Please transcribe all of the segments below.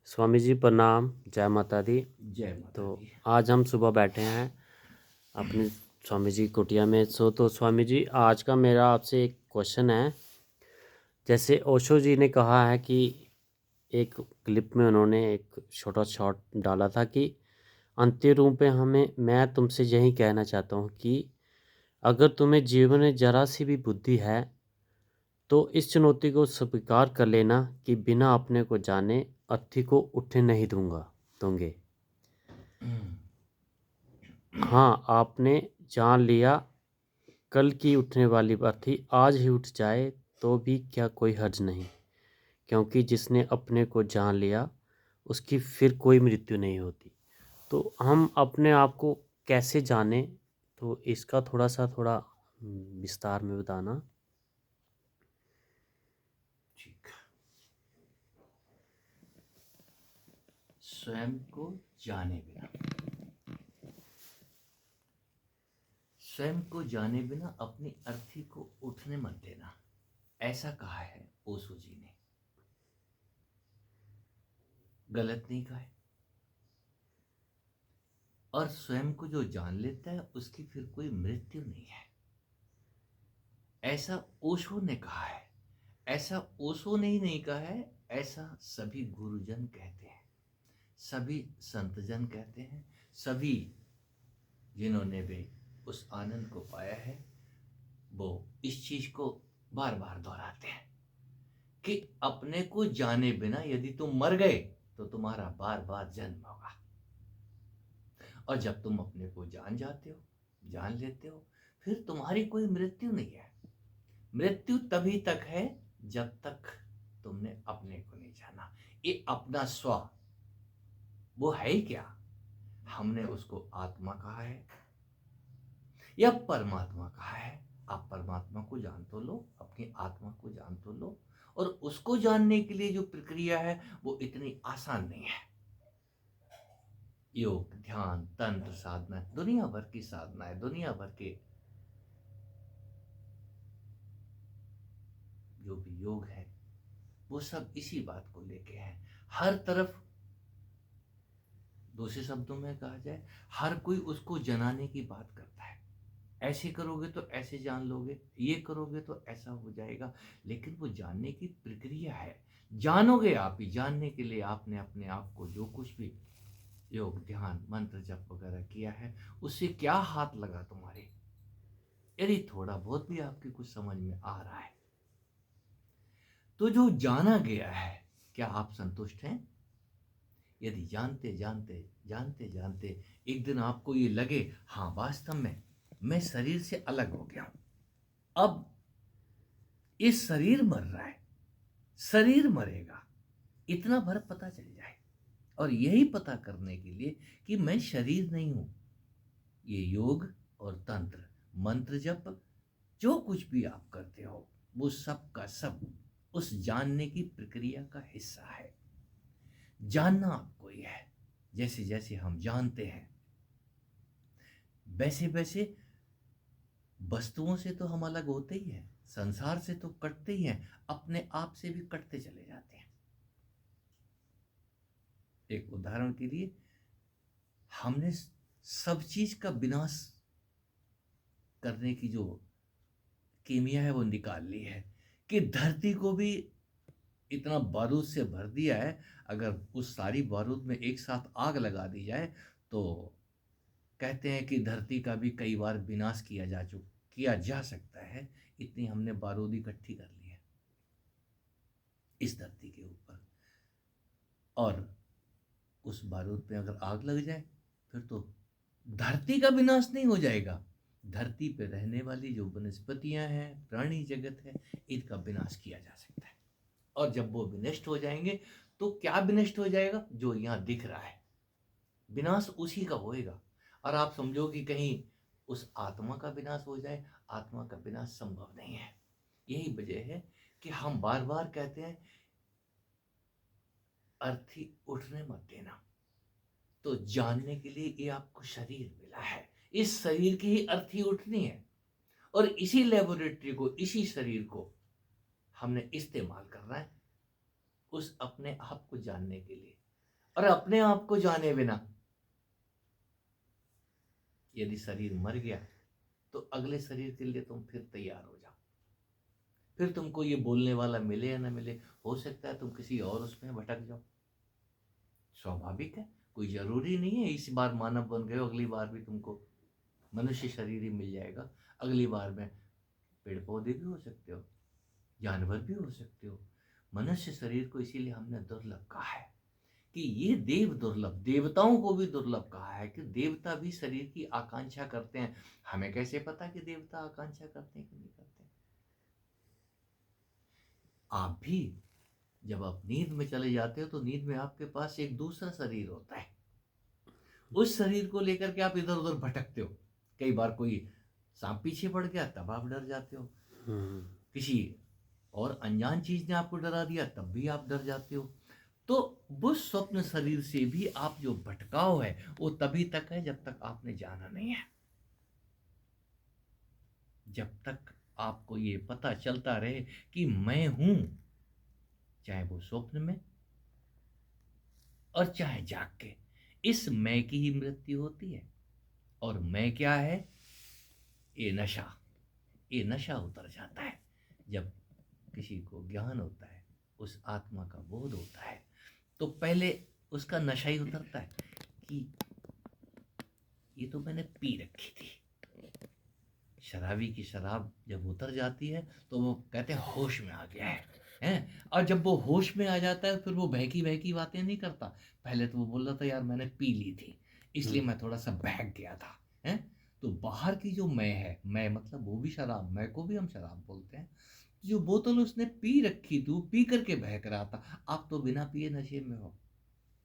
स्वामी जी प्रणाम, जय माता दी। जय माता तो दी। आज हम सुबह बैठे हैं अपनी स्वामी जी कुटिया में। तो स्वामी जी, आज का मेरा आपसे एक क्वेश्चन है। जैसे ओशो जी ने कहा है कि एक क्लिप में उन्होंने एक छोटा शॉट डाला था कि अंतिम रूप में मैं तुमसे यही कहना चाहता हूँ कि अगर तुम्हें जीवन में जरा सी भी बुद्धि है तो इस चुनौती को स्वीकार कर लेना कि बिना अपने को जाने अर्थी को उठने नहीं दूंगे। हाँ, आपने जान लिया, कल की उठने वाली अर्थी आज ही उठ जाए तो भी क्या कोई हर्ज नहीं, क्योंकि जिसने अपने को जान लिया उसकी फिर कोई मृत्यु नहीं होती। तो हम अपने आप को कैसे जाने, तो इसका थोड़ा विस्तार में बताना। ठीक। स्वयं को जाने बिना, स्वयं को जाने बिना अपनी अर्थी को उठने मत देना, ऐसा कहा है ओशो जी ने। गलत नहीं कहा है। और स्वयं को जो जान लेता है उसकी फिर कोई मृत्यु नहीं है, ऐसा ओशो ने कहा है। ऐसा ओशो ने ही नहीं कहा है, ऐसा सभी गुरुजन कहते हैं, सभी संतजन कहते हैं, सभी जिन्होंने भी उस आनंद को पाया है वो इस चीज को बार बार दोहराते हैं कि अपने को जाने बिना यदि तुम मर गए तो तुम्हारा बार बार जन्म होगा। और जब तुम अपने को जान जाते हो, जान लेते हो, फिर तुम्हारी कोई मृत्यु नहीं है। मृत्यु तभी तक है जब तक तुमने अपने को नहीं जाना। ये अपना स्व वो है ही क्या? हमने उसको आत्मा कहा है या परमात्मा कहा है। आप परमात्मा को जान तो लो, अपनी आत्मा को जान तो लो। और उसको जानने के लिए जो प्रक्रिया है वो इतनी आसान नहीं है। योग, ध्यान, तंत्र, साधना, दुनिया भर की साधनाएं, दुनिया भर के जो भी योग है वो सब इसी बात को लेके हैं। हर तरफ, दूसरे शब्दों में कहा जाए, हर कोई उसको जनाने की बात करता है। ऐसे करोगे तो ऐसे जान लोगे, ये करोगे तो ऐसा हो जाएगा। लेकिन वो जानने की प्रक्रिया है। जानोगे आप ही। जानने के लिए आपने अपने आप को जो कुछ भी योग, ध्यान, मंत्र जप वगैरह किया है उससे क्या हाथ लगा तुम्हारे? यदि थोड़ा बहुत भी आपकी कुछ समझ में आ रहा है तो जो जाना गया है, क्या आप संतुष्ट हैं? यदि जानते जानते जानते जानते एक दिन आपको ये लगे हाँ वास्तव में मैं शरीर से अलग हो गया हूं, अब ये शरीर मर रहा है, शरीर मरेगा, इतना भर पता चल जाए। और यही पता करने के लिए कि मैं शरीर नहीं हूं, ये योग और तंत्र, मंत्र जप, जो कुछ भी आप करते हो वो सब का सब उस जानने की प्रक्रिया का हिस्सा है। जानना आपको ही है। जैसे जैसे हम जानते हैं वैसे वैसे वस्तुओं से तो हम अलग होते ही हैं, संसार से तो कटते ही हैं, अपने आप से भी कटते चले जाते हैं। एक उदाहरण के लिए, हमने सब चीज का विनाश करने की जो कीमिया है वो निकाल ली है कि धरती को भी इतना बारूद से भर दिया है। अगर उस सारी बारूद में एक साथ आग लगा दी जाए तो कहते हैं कि धरती का भी कई बार विनाश किया जा सकता है। इतनी हमने बारूद इकट्ठी कर ली है इस धरती के ऊपर। और उस बारूद पे अगर आग लग जाए फिर तो धरती का विनाश नहीं हो जाएगा, धरती पे रहने वाली जो वनस्पतियां हैं, प्राणी जगत है, इनका विनाश किया जा सकता है। और जब वो विनष्ट हो जाएंगे तो क्या विनष्ट हो जाएगा? जो यहाँ दिख रहा है विनाश उसी का होएगा। और आप समझो कि कहीं उस आत्मा का विनाश हो जाए, आत्मा का विनाश संभव नहीं है। यही वजह है कि हम बार बार कहते हैं अर्थी उठने मत देना। तो जानने के लिए ये आपको शरीर मिला है, इस शरीर की ही अर्थी उठनी है। और इसी लेबोरेटरी को, इसी शरीर को हमने इस्तेमाल करना है उस अपने आप को जानने के लिए। और अपने आप को जाने बिना यदि शरीर मर गया तो अगले शरीर के लिए तुम फिर तैयार हो जाओ। फिर तुमको ये बोलने वाला मिले या ना मिले, हो सकता है तुम किसी और उसमें भटक जाओ। स्वाभाविक है, कोई जरूरी नहीं है इस बार मानव बन गए हो अगली बार भी तुमको मनुष्य शरीर ही मिल जाएगा। अगली बार में पेड़ पौधे भी हो सकते हो, जानवर भी हो सकते हो। मनुष्य शरीर को इसीलिए हमने दुर्लभ कहा है कि ये देव दुर्लभ, देवताओं को भी दुर्लभ कहा है कि देवता भी शरीर की आकांक्षा करते हैं। हमें कैसे पता कि देवता आकांक्षा करते हैं कि नहीं करते? आप भी जब आप नींद में चले जाते हो तो नींद में आपके पास एक दूसरा शरीर होता है। उस शरीर को लेकर के आप इधर उधर भटकते हो। कई बार कोई सांप पीछे पड़ गया तब आप डर जाते हो, किसी और अनजान चीज ने आपको डरा दिया तब भी आप डर जाते हो। तो वो स्वप्न शरीर से भी आप जो भटकाव है वो तभी तक है जब तक आपने जाना नहीं है। जब तक आपको ये पता चलता रहे कि मैं हूं, चाहे वो स्वप्न में और चाहे जाग के, इस मैं की ही मृत्यु होती है। और मैं क्या है? ये नशा, ये नशा उतर जाता है जब किसी को ज्ञान होता है, उस आत्मा का बोध होता है, तो पहले उसका नशा ही उतरता है कि ये तो मैंने पी रखी थी। शराबी की शराब जब उतर जाती है तो वो कहते हैं होश में आ गया है। और जब वो होश में आ जाता है फिर वो बहकी बहकी बातें नहीं करता। पहले तो वो बोल रहा था यार मैंने पी ली थी इसलिए मैं थोड़ा सा बहक गया था, है। तो बाहर की जो मैं है, मैं मतलब वो भी शराब, मैं को भी हम शराब बोलते हैं। जो बोतल उसने पी रखी थी, पी करके बहक रहा था। आप तो बिना पिए नशे में हो,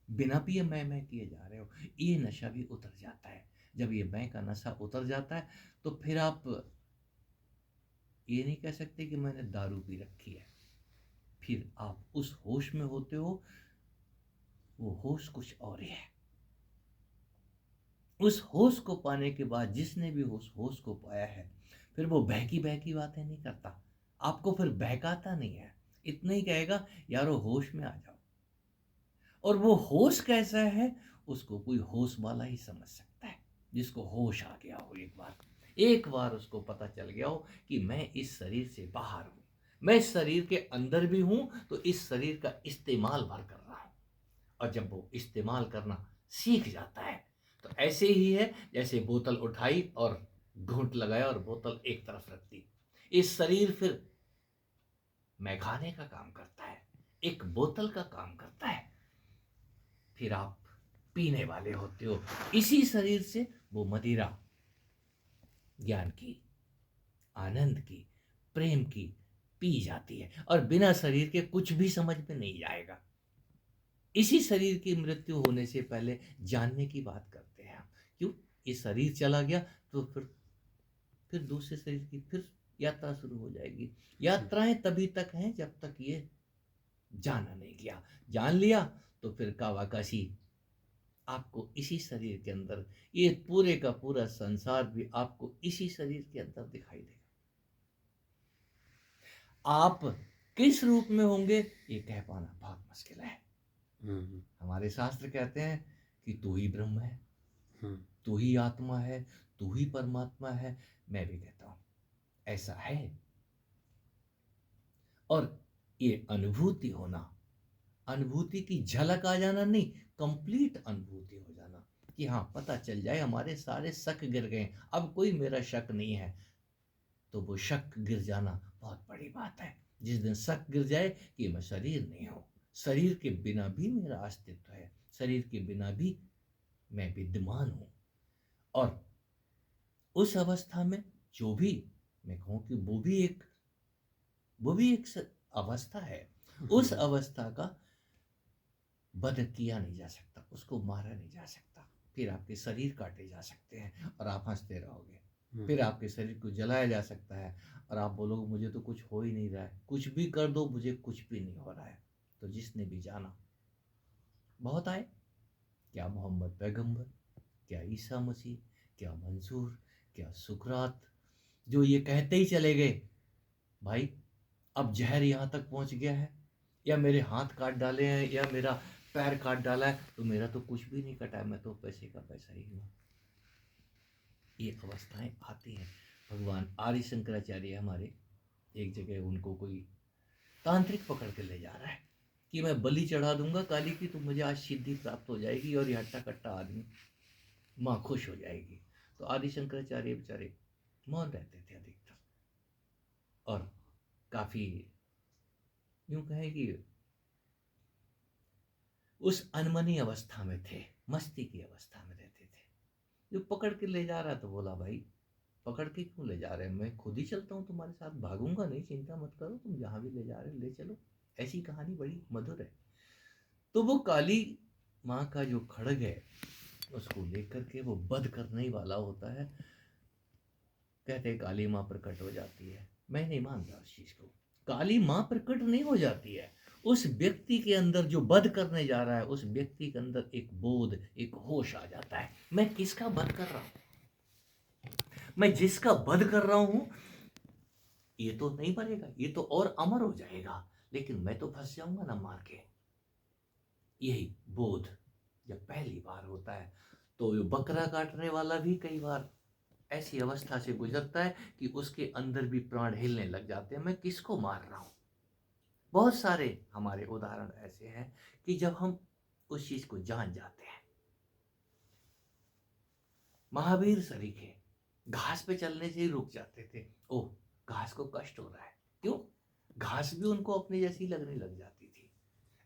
बिना पिए मैं किए जा रहे हो। ये नशा भी उतर जाता है। जब ये मैं का नशा उतर जाता है तो फिर आप ये नहीं कह सकते कि मैंने दारू पी रखी है। फिर आप उस होश में होते हो, वो होश कुछ और ही है। उस होश को पाने के बाद जिसने भी उस होश को पाया है फिर वो बहकी बहकी बातें नहीं करता, आपको फिर बहकाता नहीं है। इतना ही कहेगा यारो होश में आ जाओ। और वो होश कैसा है उसको कोई होश वाला ही समझ सकता है, जिसको होश आ गया हो। एक बार उसको पता चल गया हो कि मैं इस शरीर से बाहर हूं, मैं इस शरीर के अंदर भी हूं, तो इस शरीर का इस्तेमाल भर कर रहा हूं। और जब वो इस्तेमाल करना सीख जाता है तो ऐसे ही है जैसे बोतल उठाई और घूंट लगाया और बोतल एक तरफ रख दी। इस शरीर फिर मैखाने का काम करता है, एक बोतल का काम करता है। फिर आप पीने वाले होते हो। इसी शरीर से वो मदिरा ज्ञान की, आनंद की, प्रेम की पी जाती है और बिना शरीर के कुछ भी समझ में नहीं आएगा। इसी शरीर की मृत्यु होने से पहले जानने की बात करते हैं हम। क्यों? ये शरीर चला गया तो फिर दूसरे शरीर की फिर यात्रा शुरू हो जाएगी। यात्राएं तभी तक हैं जब तक ये जाना नहीं गया। जान लिया तो फिर कावाकाशी आपको इसी शरीर के अंदर, ये पूरे का पूरा संसार भी आपको इसी शरीर के अंदर दिखाई देगा। आप किस रूप में होंगे ये कह पाना बहुत मुश्किल है। हमारे शास्त्र कहते हैं कि तू ही ब्रह्म है, तू ही आत्मा है, तू ही परमात्मा है। मैं भी कहता हूं ऐसा है। और ये अनुभूति होना, अनुभूति की झलक आ जाना नहीं, कंप्लीट अनुभूति हो जाना कि हाँ पता चल जाए हमारे सारे शक गिर गए, अब कोई मेरा शक नहीं है। तो वो शक गिर जाना बहुत बड़ी बात है। जिस दिन शक गिर जाए कि मैं शरीर नहीं हूं, शरीर के बिना भी मेरा अस्तित्व है, शरीर के बिना भी मैं विद्यमान हूं। और उस अवस्था में जो भी मैं कहूं कि वो भी एक अवस्था है। उस अवस्था का वध किया नहीं जा सकता, उसको मारा नहीं जा सकता। फिर आपके शरीर काटे जा सकते हैं और आप हंसते रहोगे। फिर आपके शरीर को जलाया जा सकता है और आप बोलोगे मुझे तो कुछ हो ही नहीं रहा है, कुछ भी कर दो मुझे कुछ भी नहीं हो रहा है। तो जिसने भी जाना, बहुत आए, क्या मोहम्मद पैगंबर, क्या ईसा मसीह, क्या मंसूर, क्या सुकरात, जो ये कहते ही चले गए भाई अब जहर यहाँ तक पहुँच गया है, या मेरे हाथ काट डाले हैं, या मेरा पैर काट डाला है तो मेरा तो कुछ भी नहीं कटा है, मैं तो पैसे का पैसा ही हूँ। ये अवस्थाएं आती हैं। भगवान आदि शंकराचार्य हमारे एक जगह उनको कोई तांत्रिक पकड़ के ले जा रहा है कि मैं बलि चढ़ा दूंगा काली की तो मुझे आज सिद्धि प्राप्त हो जाएगी और ये हट्टा कट्टा आदमी माँ खुश हो जाएगी। तो आदि शंकराचार्य बेचारे मौन रहते थे अधिकतर और काफी यूं कहें कि उस अनमनी अवस्था में थे, मस्ती की अवस्था में रहते थे। जो पकड़ के ले जा रहा तो बोला भाई पकड़ के क्यों ले जा रहे हैं, मैं खुद ही चलता हूँ तुम्हारे साथ, भागूंगा नहीं, चिंता मत करो, तुम जहां भी ले जा रहे हो ले चलो। ऐसी कहानी बड़ी मधुर है। तो वो काली माँ का जो खड़ग है उसको लेकर के वो वध करने वाला होता है। कहते हैं काली माँ प्रकट हो जाती है, मैं नहीं मानता उस चीज को। काली माँ प्रकट नहीं हो जाती है, उस व्यक्ति के अंदर जो वध करने जा रहा है उस व्यक्ति के अंदर एक बोध, एक होश आ जाता है, मैं किसका वध कर रहा हूं, मैं जिसका वध कर रहा हूं ये तो नहीं मरेगा, ये तो और अमर हो जाएगा, लेकिन मैं तो फंस जाऊंगा ना मार के। यही बोध जब पहली बार होता है तो ये बकरा काटने वाला भी कई बार ऐसी अवस्था से गुजरता है कि उसके अंदर भी प्राण हिलने लग जाते हैं, मैं किसको मार रहा हूं। बहुत सारे हमारे उदाहरण ऐसे हैं कि जब हम उस चीज को जान जाते हैं। महावीर सरीखे घास पे चलने से ही रुक जाते थे, ओह घास को कष्ट हो रहा है, क्यों, घास भी उनको अपनी जैसी लगने लग जाती थी।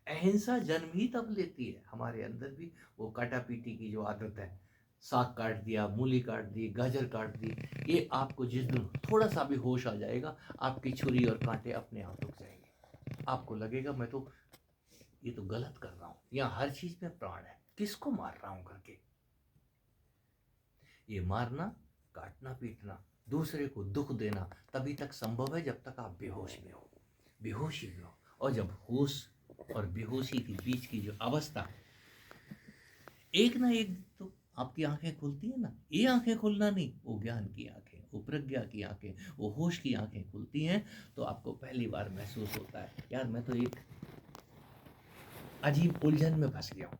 अहिंसा जन्म ही तब लेती है हमारे अंदर भी, वो काटा पीटी की जो आदत है, साग काट दिया, मूली काट दी, गाजर काट दी, ये आपको जिस दिन थोड़ा सा भी होश आ जाएगा आपकी छुरी और कांटे अपने आप रुक जाएंगे, आपको लगेगा मैं तो ये तो गलत कर रहा हूं, यहाँ हर चीज में प्राण है, किसको मार रहा हूं करके। ये मारना, काटना, पीटना, दूसरे को दुख देना तभी तक संभव है जब तक आप बेहोश में हो, बेहोशी में हो। और जब होश और बेहोशी के बीच की जो अवस्था, एक ना एक तो आपकी आंखें खुलती है ना, ये आंखें खुलना नहीं, वो ज्ञान की आंखें, वो प्रज्ञा की आंखें, वो होश की आंखें खुलती हैं, तो आपको पहली बार महसूस होता है यार मैं तो एक अजीब उलझन में फंस गया हूं,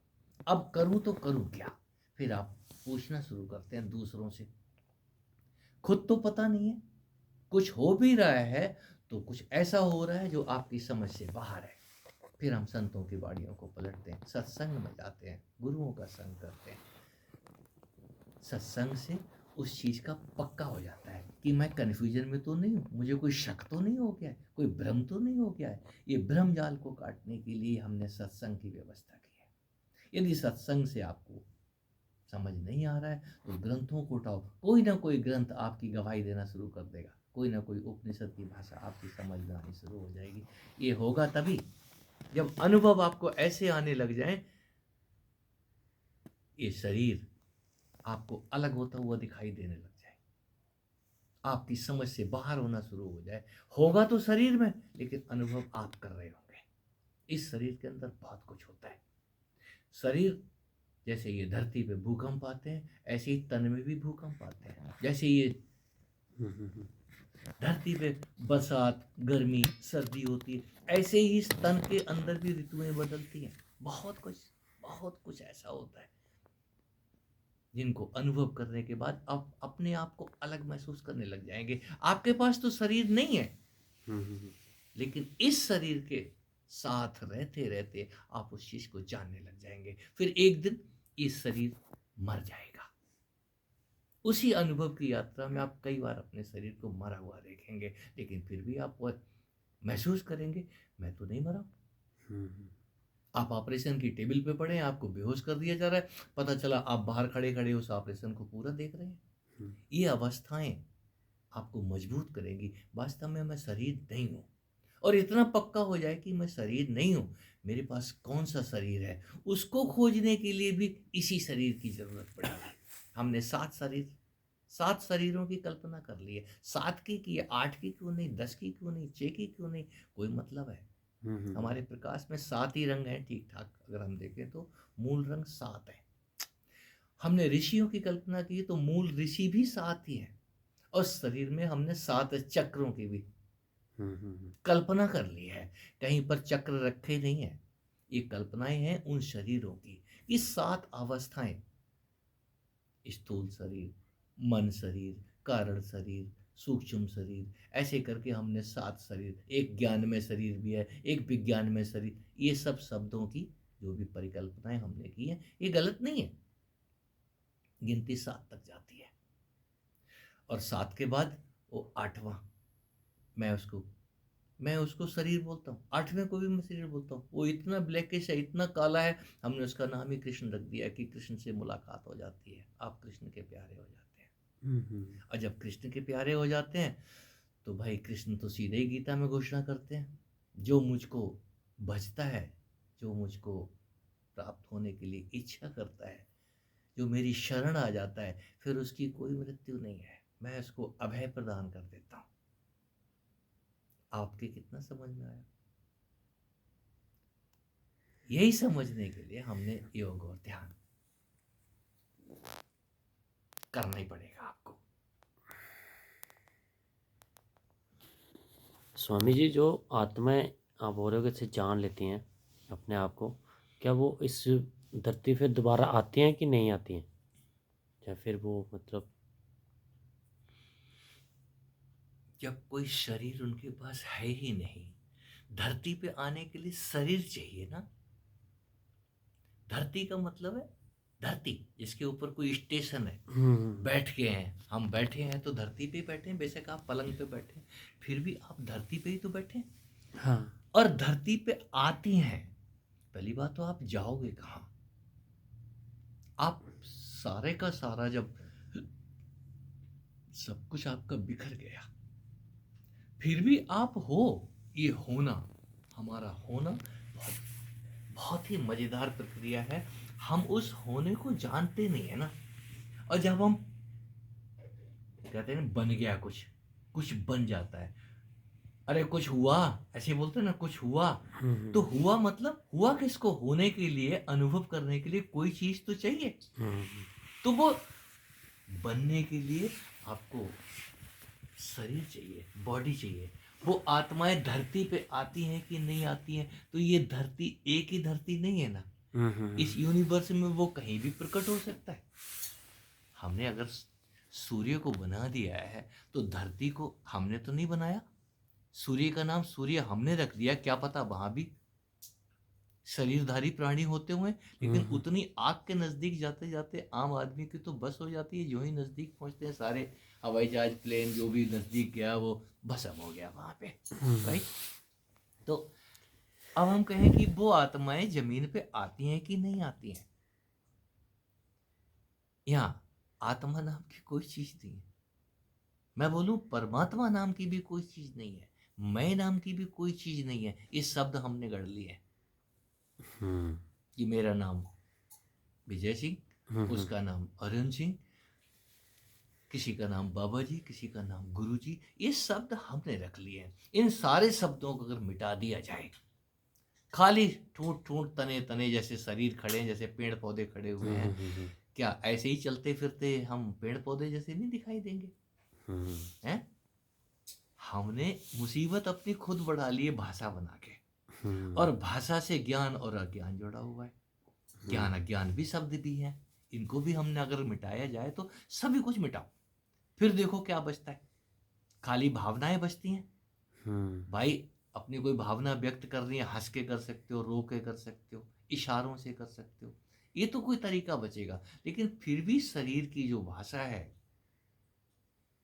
अब करूं तो करूं क्या। फिर आप पूछना शुरू करते हैं दूसरों से, खुद तो पता नहीं है, कुछ हो भी रहा है तो कुछ ऐसा हो रहा है जो आपकी समझ से बाहर है। फिर हम संतों की वाणियों को पलटते हैं, सत्संग में जाते हैं, गुरुओं का संग करते हैं। सत्संग से उस चीज का पक्का हो जाता है कि मैं कन्फ्यूजन में तो नहीं हूँ, मुझे कोई शक तो नहीं हो गया है, कोई भ्रम तो नहीं हो गया है। ये भ्रम जाल को काटने के लिए हमने सत्संग की व्यवस्था की है। यदि सत्संग से आपको समझ नहीं आ रहा है तो ग्रंथों को उठाओ, कोई ना कोई ग्रंथ आपकी गवाही देना शुरू कर देगा, कोई ना कोई उपनिषद की भाषा आपकी समझ में आनी शुरू हो जाएगी। ये होगा तभी जब अनुभव आपको ऐसे आने लग जाए, ये शरीर आपको अलग होता हुआ दिखाई देने लग जाए, आपकी समझ से बाहर होना शुरू हो जाए। होगा तो शरीर में, लेकिन अनुभव आप कर रहे होंगे। इस शरीर के अंदर बहुत कुछ होता है। शरीर जैसे ये धरती पे भूकंप आते हैं, ऐसे ही तन में भी भूकंप आते हैं। जैसे ये धरती पे बरसात, गर्मी, सर्दी होती है, ऐसे ही इस तन के अंदर भी ऋतुएं बदलती हैं। बहुत कुछ ऐसा होता है जिनको अनुभव करने के बाद आप अपने आप को अलग महसूस करने लग जाएंगे। आपके पास तो शरीर नहीं है, लेकिन इस शरीर के साथ रहते रहते आप उस चीज को जानने लग जाएंगे। फिर एक दिन ये शरीर मर जाएगा। उसी अनुभव की यात्रा में आप कई बार अपने शरीर को मरा हुआ देखेंगे, लेकिन फिर भी आप महसूस करेंगे मैं तो नहीं मरा। आप ऑपरेशन की टेबल पे पड़े हैं, आपको बेहोश कर दिया जा रहा है, पता चला आप बाहर खड़े खड़े उस ऑपरेशन को पूरा देख रहे हैं। ये अवस्थाएं आपको मजबूत करेंगी, वास्तव में मैं शरीर नहीं हूँ। और इतना पक्का हो जाए कि मैं शरीर नहीं हूँ, मेरे पास कौन सा शरीर है, उसको खोजने के लिए भी इसी शरीर की जरूरत पड़ेगी। हमने 7 शरीरों की कल्पना कर ली है, 7 की है, 8 की क्यों नहीं, 10 की क्यों नहीं, 6 की क्यों नहीं, कोई मतलब है। हमारे प्रकाश में 7 ही रंग हैं ठीक ठाक, अगर हम देखें तो मूल रंग 7 है। हमने ऋषियों की कल्पना की तो मूल ऋषि भी 7 ही हैं, और शरीर में हमने 7 चक्रों की भी कल्पना कर ली है। कहीं पर चक्र रखे नहीं है, ये कल्पनाएं हैं उन शरीरों की कि 7 अवस्थाएं, स्थूल शरीर, मन शरीर, कारण शरीर, सूक्ष्म शरीर, ऐसे करके हमने 7 शरीर, एक ज्ञान में शरीर भी है, एक विज्ञान में शरीर, ये सब शब्दों की जो भी परिकल्पनाएं हमने की है ये गलत नहीं है। गिनती 7 तक जाती है और 7 के बाद वो 8वां, मैं उसको शरीर बोलता हूँ, 8वें को भी मैं शरीर बोलता हूँ। वो इतना ब्लैकिश है, इतना काला है, हमने उसका नाम ही कृष्ण रख दिया कि कृष्ण से मुलाकात हो जाती है, आप कृष्ण के प्यारे हो जाते हैं। और जब कृष्ण के प्यारे हो जाते हैं तो भाई कृष्ण तो सीधे ही गीता में घोषणा करते हैं, जो मुझको भजता है, जो मुझको प्राप्त होने के लिए इच्छा करता है, जो मेरी शरण आ जाता है, फिर उसकी कोई मृत्यु नहीं है, मैं उसको अभय प्रदान कर देता हूँ। आपके कितना समझ में आया? यही समझने के लिए हमने योग और ध्यान करना ही पड़ेगा आपको। स्वामी जी, जो आत्माएं आप बोल रहे हो कि जान लेती हैं अपने आप को, क्या वो इस धरती पे दोबारा आती हैं कि नहीं आती हैं, या फिर वो मतलब जब कोई शरीर उनके पास है ही नहीं, धरती पे आने के लिए शरीर चाहिए ना। धरती का मतलब है धरती, जिसके ऊपर कोई स्टेशन है, बैठ के हैं हम, बैठे हैं तो धरती पे ही बैठे हैं, बेशक आप पलंग पे बैठे हैं फिर भी आप धरती पे ही तो बैठे हैं। हाँ, और धरती पे आती हैं, पहली बात तो आप जाओगे कहाँ? आप सारे का सारा जब सब कुछ आपका बिखर गया, फिर भी आप हो, ये होना, हमारा होना बहुत बहुत ही मजेदार प्रक्रिया है। हम उस होने को जानते नहीं है ना। और जब हम कहते हैं ना बन गया, कुछ कुछ बन जाता है, अरे कुछ हुआ, ऐसे बोलते हैं ना कुछ हुआ, तो हुआ मतलब हुआ किसको? होने के लिए, अनुभव करने के लिए कोई चीज तो चाहिए। तो वो बनने के लिए आपको शरीर चाहिए, बॉडी चाहिए। वो आत्माएं धरती पे आती हैं कि नहीं आती हैं, तो ये धरती एक ही धरती नहीं है ना, इस यूनिवर्स में वो कहीं भी प्रकट हो सकता है। हमने अगर सूर्य को बना दिया है तो धरती को हमने तो नहीं बनाया, सूर्य का नाम सूर्य हमने रख दिया, क्या पता वहां भी शरीरधारी प्राणी होते हुए, लेकिन उतनी आग के नजदीक जाते जाते आम आदमी की तो बस हो जाती है, जो ही नजदीक पहुंचते हैं सारे हवाई जहाज प्लेन जो भी नजदीक गया वो भस्म हो गया वहां पे, राइट। तो अब हम कहें कि वो आत्माएं जमीन पे आती हैं कि नहीं आती हैं। यहाँ आत्मा नाम की कोई चीज नहीं है, मैं बोलूं परमात्मा नाम की भी कोई चीज नहीं है, मैं नाम की भी कोई चीज नहीं है। ये शब्द हमने गढ़ लिए कि मेरा नाम विजय सिंह, उसका नाम अरुण सिंह, किसी का नाम बाबा जी, किसी का नाम गुरु जी, ये शब्द हमने रख लिए हैं। इन सारे शब्दों को अगर मिटा दिया जाए, खाली ठूंठ ठूंठ तने तने जैसे शरीर खड़े हैं, जैसे पेड़ पौधे खड़े हुए हैं, क्या ऐसे ही चलते फिरते हम पेड़ पौधे जैसे नहीं दिखाई देंगे? हैं? हमने मुसीबत अपनी खुद बढ़ा ली है भाषा बना के, और भाषा से ज्ञान और अज्ञान जुड़ा हुआ है। ज्ञान अज्ञान भी शब्द भी हैं, इनको भी हमने अगर मिटाया जाए तो सभी कुछ मिटाओ, फिर देखो क्या बचता है। खाली भावनाएं बचती हैं। भाई अपनी कोई भावना व्यक्त करनी है, हंस के कर सकते हो, रो के कर सकते हो, इशारों से कर सकते हो, ये तो कोई तरीका बचेगा। लेकिन फिर भी शरीर की जो भाषा है,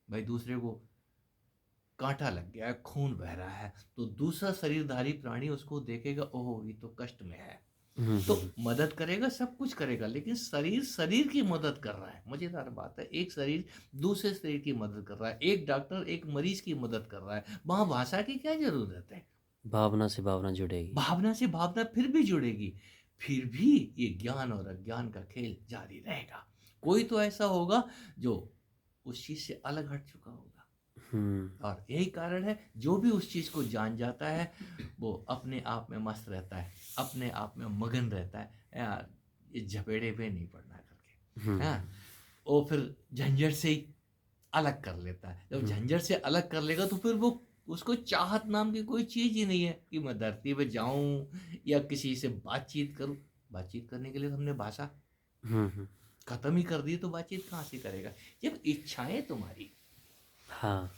भाई दूसरे को कांटा लग गया है, खून बह रहा है, तो दूसरा शरीरधारी प्राणी उसको देखेगा, ओह ये तो कष्ट में है, तो मदद करेगा, सब कुछ करेगा। लेकिन शरीर शरीर की मदद कर रहा है, मजेदार बात है, एक शरीर दूसरे शरीर की मदद कर रहा है, एक डॉक्टर एक मरीज की मदद कर रहा है, वहां भाषा की क्या जरूरत है? भावना से भावना जुड़ेगी। भावना से भावना फिर भी जुड़ेगी, फिर भी ये ज्ञान और अज्ञान का खेल जारी रहेगा। कोई तो ऐसा होगा जो उस चीज से अलग हट चुका होगा, और यही कारण है जो भी उस चीज को जान जाता है वो अपने आप में मस्त रहता है, अपने आप में मगन रहता है, यार ये झपेड़े पे नहीं पड़ना करके, हाँ, वो फिर झंझट से ही अलग कर लेता है। जब झंझट से अलग कर लेगा तो फिर वो उसको चाहत नाम की कोई चीज ही नहीं है कि मैं धरती पे जाऊं या किसी से बातचीत करूं। बातचीत करने के लिए तो हमने भाषा हम्म। खत्म ही कर दी, तो बातचीत कहाँ से करेगा। जब इच्छाएं तुम्हारी, हाँ।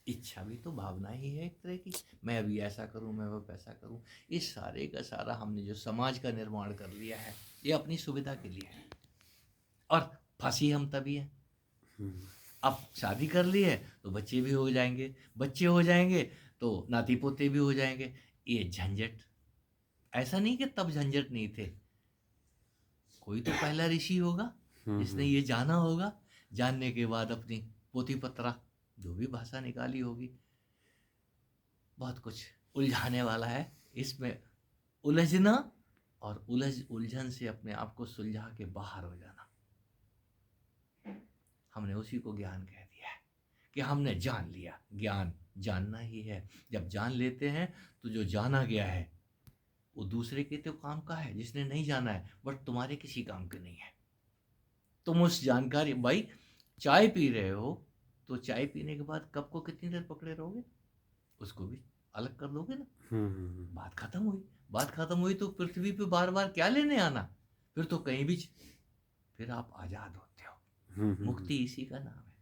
इच्छा भी तो भावना ही है एक तरह की, मैं अभी ऐसा करूं, मैं वो वैसा करूं। इस सारे का सारा हमने जो समाज का निर्माण कर लिया है, ये अपनी सुविधा के लिए है। और फंसी हम तभी है, हम्म। अब शादी कर ली है तो बच्चे भी हो जाएंगे, बच्चे हो जाएंगे तो नाती पोते भी हो जाएंगे। ये झंझट, ऐसा नहीं कि तब झंझट नहीं थे। कोई तो पहला ऋषि होगा जिसने हम्म। ये जाना होगा, जानने के बाद अपनी पोती पत्रा जो भी भाषा निकाली होगी। बहुत कुछ उलझाने वाला है इसमें, उलझना और उलझन से अपने आप को सुलझा के बाहर हो जाना। हमने उसी को ज्ञान कह दिया है कि हमने जान लिया। ज्ञान जानना ही है। जब जान लेते हैं तो जो जाना गया है वो दूसरे के तो काम का है, जिसने नहीं जाना है, बट तुम्हारे किसी काम के नहीं है। तुम उस जानकारी, भाई चाय पी रहे हो तो चाय पीने के बाद कप को कितनी देर पकड़े रहोगे, उसको भी अलग कर दोगे ना। हम्म। बात खत्म हुई। बात खत्म हुई तो पृथ्वी पे बार बार क्या लेने आना, फिर तो कहीं भी फिर आप आजाद होते हो। हम्म। मुक्ति इसी का नाम है।